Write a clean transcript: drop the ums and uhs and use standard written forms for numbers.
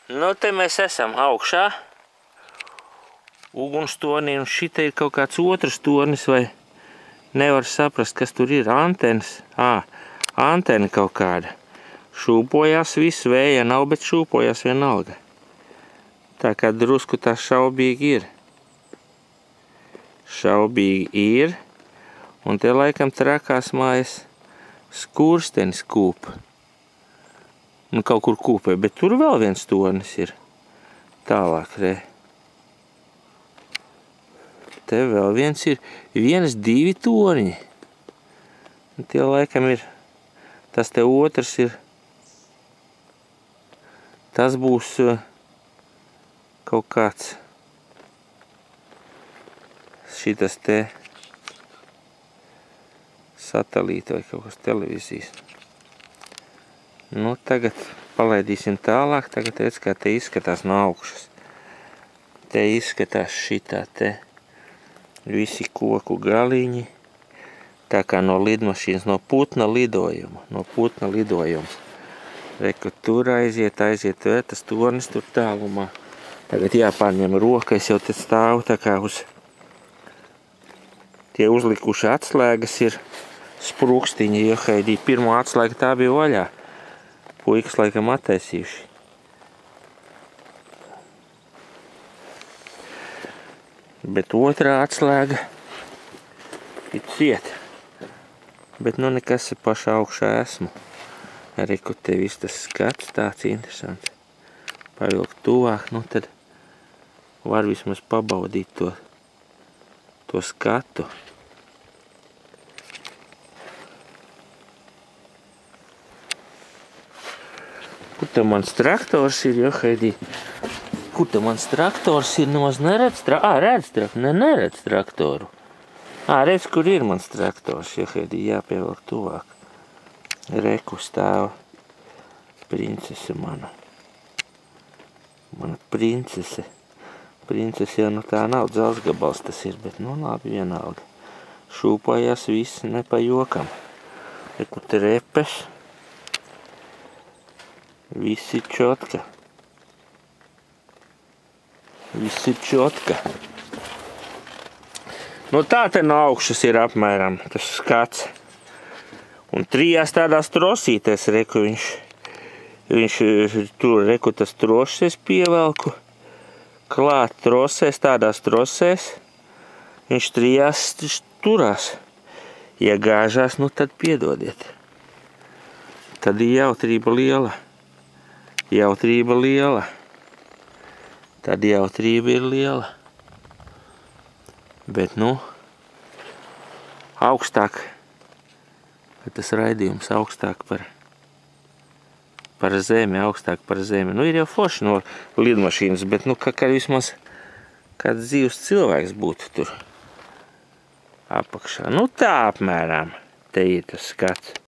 Nu, te mēs esam augšā. Ugunstornī, un šita ir kaut kāds otrs tornis, vai nevar saprast, kas tur ir. Antenas. Antena kaut kāda. Šūpojās viss, vēja nav, bet šūpojās vienalga. Tā kā drusku tā šaubīgi ir. Un te laikam trakās mājas skurstenis kūp. Un kaut kur kūpē, bet tur vēl viens tornis ir. Tālāk, re. Te vēl viens ir. 1, 2 torņi. Un tie laikam ir. Tas te otrs ir. Tas būs kaut kāds. Šitas te satelīta vai kaut kas televīzijas. Nu, tagad palaidīsim tālāk. Tagad redz, kā te izskatās no augšas. Te izskatās šitā te visi koku galiņi. Tā kā no lidmašīnas, no putna lidojuma. Reku tur aiziet, tas tornis tur tālumā. Tagad jāpārņem roka, es jau te stāvu tā kā uz tie uzlikuši atslēgas ir sprūkstiņi, jo Haidī pirmo atslēga tā bija vaļā. Puikas laikam attaisījuši. Bet otrā atslēga ir cieta. Bet nu nekas ir pašā augšā esmu. Arī, kur te viss tas skats tāds interesants. Pavilkt tuvāk, nu tad var vismaz pabaudīt to skatu. Kur te mans traktors ir, jo, Haidī? Kur te mans traktors ir? Nemaz neredz neredz traktoru. Redz, kur ir mans traktors, jo, Haidī, jāpievelk tuvāk. Reku stāva princese mana. Mana princese. Princese jau nu tā nav, dzelzgabals tas ir, bet nu labi vienalga. Šūpājās viss ne pa jokam. Reku te repes. Visi čotka. Nu tā te no augšas ir apmēram tas skats. Un 3 tādās trosītēs, reku viņš tur, reku tas troses pievelku. Klāt trosēs, tādās trosēs. Viņš 3 turās. Ja gāžās, nu tad piedodiet. Tad ir jautrība liela. Tad jautrība ir liela. Bet, nu, augstāk, tas raidījums augstāk par zemi, Nu, ir jau forši no lidmašīnas, bet, nu, kā vismaz kāds dzīves cilvēks būtu tur apakšā. Nu, tā apmēram te ir tas skats.